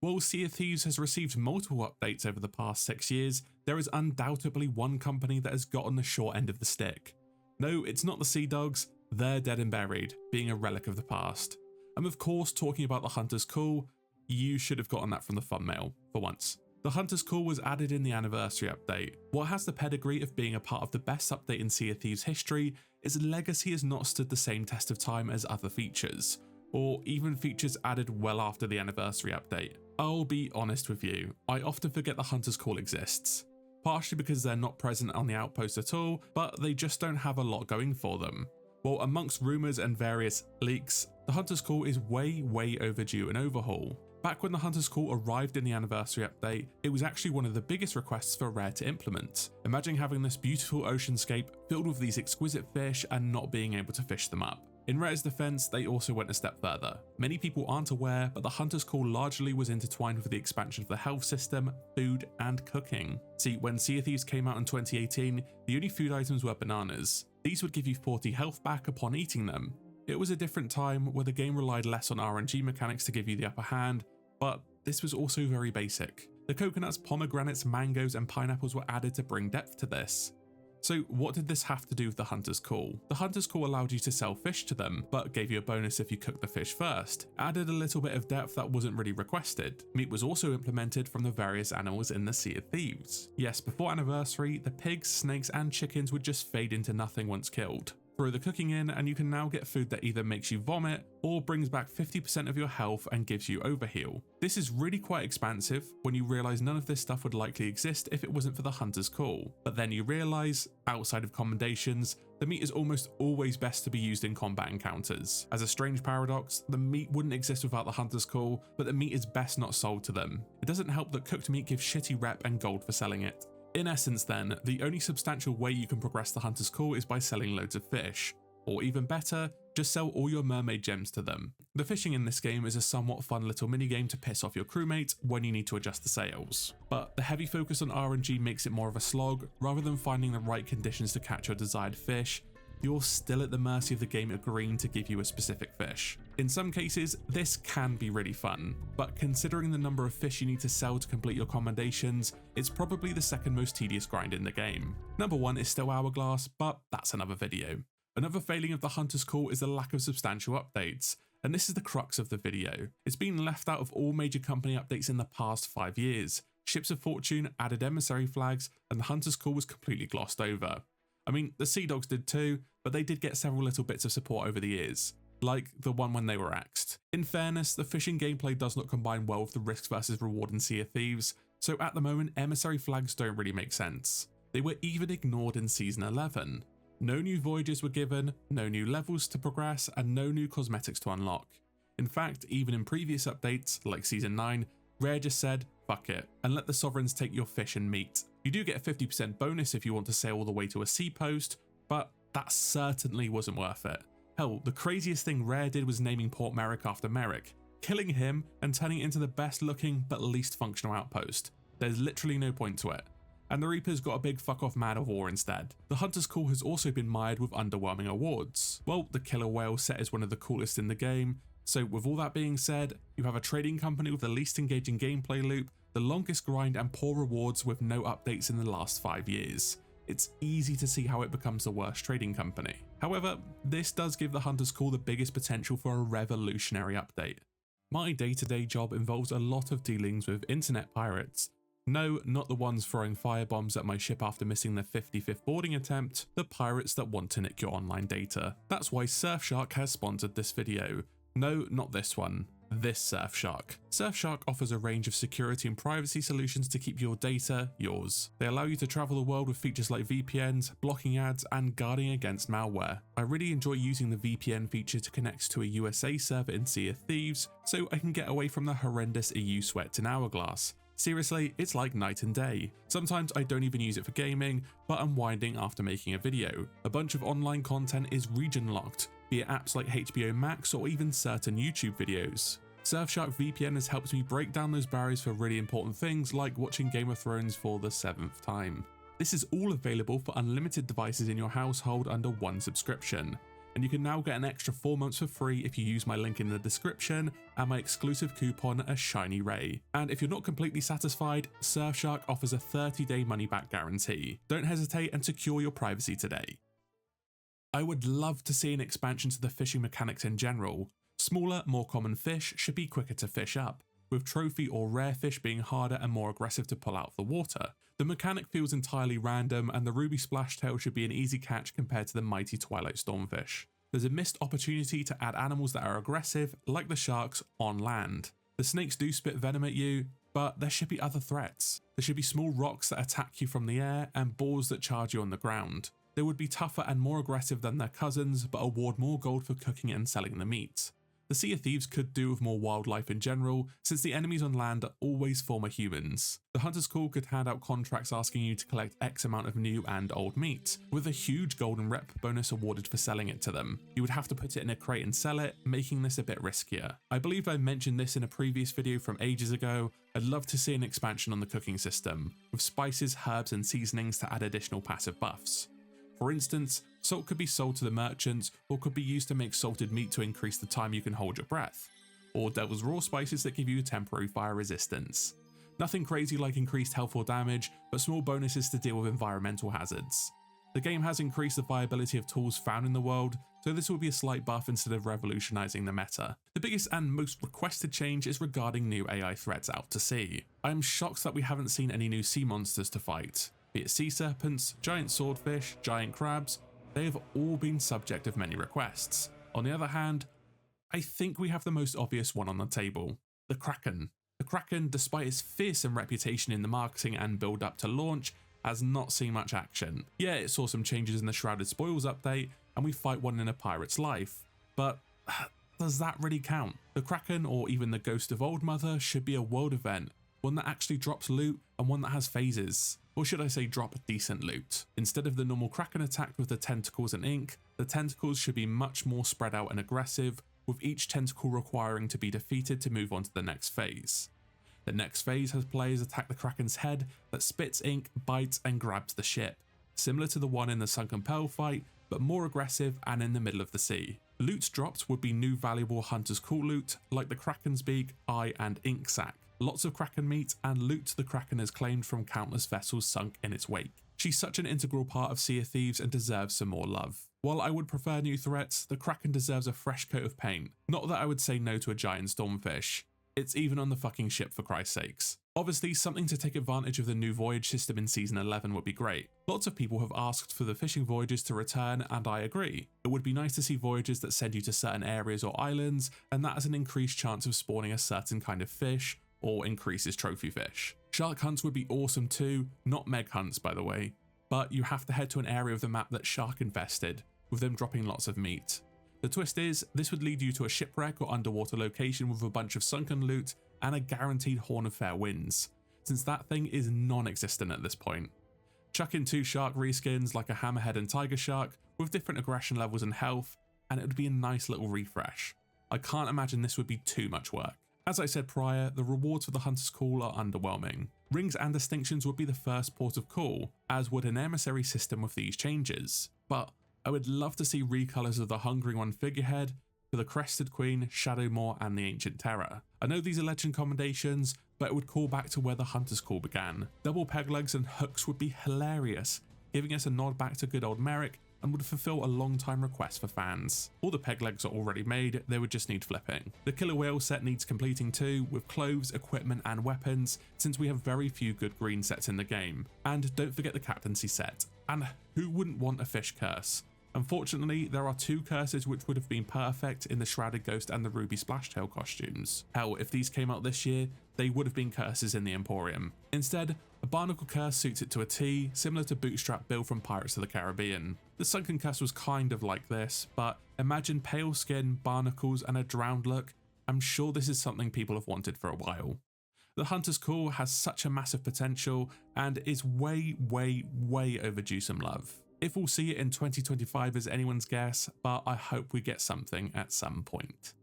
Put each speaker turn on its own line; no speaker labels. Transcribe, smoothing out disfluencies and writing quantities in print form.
While Sea of Thieves has received multiple updates over the past 6 years, there is undoubtedly one company that has gotten the short end of the stick. No, it's not the Sea Dogs, they're dead and buried, being a relic of the past. I'm of course talking about the Hunter's Call. You should have gotten that from the thumbnail, for once. The Hunter's Call was added in the anniversary update. What has the pedigree of being a part of the best update in Sea of Thieves history, its legacy has not stood the same test of time as other features, or even features added well after the anniversary update. I'll be honest with you, I often forget the Hunter's Call exists. Partially because they're not present on the outpost at all, but they just don't have a lot going for them. Well, amongst rumours and various leaks, the Hunter's Call is way overdue an overhaul. Back when the Hunter's Call arrived in the anniversary update, it was actually one of the biggest requests for Rare to implement. Imagine having this beautiful oceanscape filled with these exquisite fish and not being able to fish them up. In Rare's defense, they also went a step further. Many people aren't aware, but the Hunter's Call largely was intertwined with the expansion of the health system, food, and cooking. See, when Sea of Thieves came out in 2018, the only food items were bananas. These would give you 40 health back upon eating them. It was a different time where the game relied less on RNG mechanics to give you the upper hand, but this was also very basic. The coconuts, pomegranates, mangoes, and pineapples were added to bring depth to this. So what did this have to do with the Hunter's Call? The Hunter's Call allowed you to sell fish to them, but gave you a bonus if you cooked the fish first. Added a little bit of depth that wasn't really requested. Meat was also implemented from the various animals in the Sea of Thieves. Yes, before anniversary, the pigs, snakes, and chickens would just fade into nothing once killed. Throw the cooking in and you can now get food that either makes you vomit or brings back 50% of your health and gives you overheal. This is really quite expansive when you realise none of this stuff would likely exist if it wasn't for the Hunter's Call. But then you realise, outside of commendations, the meat is almost always best to be used in combat encounters. As a strange paradox, the meat wouldn't exist without the Hunter's Call, but the meat is best not sold to them. It doesn't help that cooked meat gives shitty rep and gold for selling it. In essence then, the only substantial way you can progress the Hunter's Call is by selling loads of fish. Or even better, just sell all your mermaid gems to them. The fishing in this game is a somewhat fun little minigame to piss off your crewmates when you need to adjust the sails. But the heavy focus on RNG makes it more of a slog. Rather than finding the right conditions to catch your desired fish, you're still at the mercy of the game agreeing to give you a specific fish. In some cases, this can be really fun, but considering the number of fish you need to sell to complete your commendations, it's probably the second most tedious grind in the game. Number 1 is still Hourglass, but that's another video. Another failing of the Hunter's Call is the lack of substantial updates, and this is the crux of the video. It's been left out of all major company updates in the past 5 years. Ships of Fortune added emissary flags, and the Hunter's Call was completely glossed over. I mean, the Sea Dogs did too, but they did get several little bits of support over the years, like the one when they were axed. In fairness, the fishing gameplay does not combine well with the risk versus reward in Sea of Thieves, so at the moment emissary flags don't really make sense. They were even ignored in Season 11. No new voyages were given, no new levels to progress, and no new cosmetics to unlock. In fact, even in previous updates, like Season 9, Rare just said, fuck it, and let the Sovereigns take your fish and meat. You do get a 50% bonus if you want to sail all the way to a sea post, but that certainly wasn't worth it. Hell, the craziest thing Rare did was naming Port Merrick after Merrick, killing him and turning it into the best looking but least functional outpost. There's literally no point to it. And the Reapers got a big fuck off Man of War instead. The Hunter's Call has also been mired with underwhelming awards. Well, the Killer Whale set is one of the coolest in the game, so with all that being said, you have a trading company with the least engaging gameplay loop, the longest grind and poor rewards with no updates in the last 5 years. It's easy to see how it becomes the worst trading company. However, this does give the Hunter's Call the biggest potential for a revolutionary update. My day-to-day job involves a lot of dealings with internet pirates. No, not the ones throwing firebombs at my ship after missing their 55th boarding attempt, the pirates that want to nick your online data. That's why Surfshark has sponsored this video. No, not this one. This Surfshark. Surfshark offers a range of security and privacy solutions to keep your data yours. They allow you to travel the world with features like VPNs, blocking ads, and guarding against malware. I really enjoy using the VPN feature to connect to a USA server in Sea of Thieves, so I can get away from the horrendous EU sweat in Hourglass. Seriously, it's like night and day. Sometimes I don't even use it for gaming, but unwinding after making a video. A bunch of online content is region locked, be it apps like HBO Max or even certain YouTube videos. Surfshark VPN has helped me break down those barriers for really important things like watching Game of Thrones for the 7th time. This is all available for unlimited devices in your household under one subscription. and you can now get an extra 4 months for free if you use my link in the description and my exclusive coupon as Shiny Ray. And if you're not completely satisfied, Surfshark offers a 30-day money-back guarantee. Don't hesitate and secure your privacy today. I would love to see an expansion to the fishing mechanics in general. Smaller, more common fish should be quicker to fish up, with trophy or rare fish being harder and more aggressive to pull out of the water. The mechanic feels entirely random, and the ruby splashtail should be an easy catch compared to the mighty twilight stormfish. There's a missed opportunity to add animals that are aggressive, like the sharks, on land. The snakes do spit venom at you, but there should be other threats. There should be small rocks that attack you from the air and boars that charge you on the ground. They would be tougher and more aggressive than their cousins, but award more gold for cooking and selling the meat. The Sea of Thieves could do with more wildlife in general, since the enemies on land are always former humans. The Hunter's Call could hand out contracts asking you to collect X amount of new and old meat, with a huge golden rep bonus awarded for selling it to them. You would have to put it in a crate and sell it, making this a bit riskier. I believe I mentioned this in a previous video from ages ago. I'd love to see an expansion on the cooking system, with spices, herbs and seasonings to add additional passive buffs. For instance, salt could be sold to the merchants or could be used to make salted meat to increase the time you can hold your breath, or Devil's Raw spices that give you temporary fire resistance. Nothing crazy like increased health or damage, but small bonuses to deal with environmental hazards. The game has increased the viability of tools found in the world, so this will be a slight buff instead of revolutionizing the meta. The biggest and most requested change is regarding new AI threats out to sea. I am shocked that we haven't seen any new sea monsters to fight. Be it sea serpents, giant swordfish, giant crabs, they have all been subject of many requests. On the other hand, I think we have the most obvious one on the table, the Kraken. The Kraken, despite its fearsome reputation in the marketing and build up to launch, has not seen much action. Yeah, it saw some changes in the Shrouded Spoils update, and we fight one in a pirate's life, but does that really count? The Kraken, or even the Ghost of Old Mother, should be a world event, one that actually drops loot and one that has phases. Or should I say drop decent loot. Instead of the normal Kraken attack with the tentacles and ink, the tentacles should be much more spread out and aggressive, with each tentacle requiring to be defeated to move on to the next phase. The next phase has players attack the Kraken's head that spits ink, bites and grabs the ship, similar to the one in the Sunken Pearl fight, but more aggressive and in the middle of the sea. Loots dropped would be new valuable Hunter's Call loot, like the Kraken's beak, eye and ink sac. Lots of Kraken meat and loot the Kraken has claimed from countless vessels sunk in its wake. She's such an integral part of Sea of Thieves and deserves some more love. While I would prefer new threats, the Kraken deserves a fresh coat of paint. Not that I would say no to a giant stormfish. It's even on the fucking ship for Christ's sakes. Obviously, something to take advantage of the new voyage system in Season 11 would be great. Lots of people have asked for the fishing voyages to return, and I agree. It would be nice to see voyages that send you to certain areas or islands, and that has an increased chance of spawning a certain kind of fish, or increases trophy fish. Shark hunts would be awesome too, not meg hunts by the way, but you have to head to an area of the map that's shark infested, with them dropping lots of meat. The twist is, this would lead you to a shipwreck or underwater location with a bunch of sunken loot and a guaranteed Horn of Fair Winds, since that thing is non-existent at this point. Chuck in 2 shark reskins like a hammerhead and tiger shark with different aggression levels and health, and it would be a nice little refresh. I can't imagine this would be too much work. As I said prior, the rewards for the Hunter's Call are underwhelming. Rings and distinctions would be the first port of call, as would an emissary system with these changes. But I would love to see recolors of the Hungering One figurehead for the Crested Queen, Shadowmoor and the Ancient Terror. I know these are legend commendations, but it would call back to where the Hunter's Call began. Double peg legs and hooks would be hilarious, giving us a nod back to good old Merrick, and would fulfill a long time request for fans. All the peg legs are already made, they would just need flipping. The Killer Whale set needs completing too, with clothes, equipment and weapons, since we have very few good green sets in the game. And don't forget the captaincy set. And who wouldn't want a fish curse? Unfortunately, there are 2 curses which would have been perfect in the Shrouded Ghost and the Ruby Splashtail costumes. Hell, if these came out this year, they would have been curses in the Emporium. Instead, a barnacle curse suits it to a T, similar to Bootstrap Bill from Pirates of the Caribbean. The Sunken Curse was kind of like this, but imagine pale skin, barnacles and a drowned look. I'm sure this is something people have wanted for a while. The Hunter's Call has such a massive potential and is way overdue some love. If we'll see it in 2025 is anyone's guess, but I hope we get something at some point.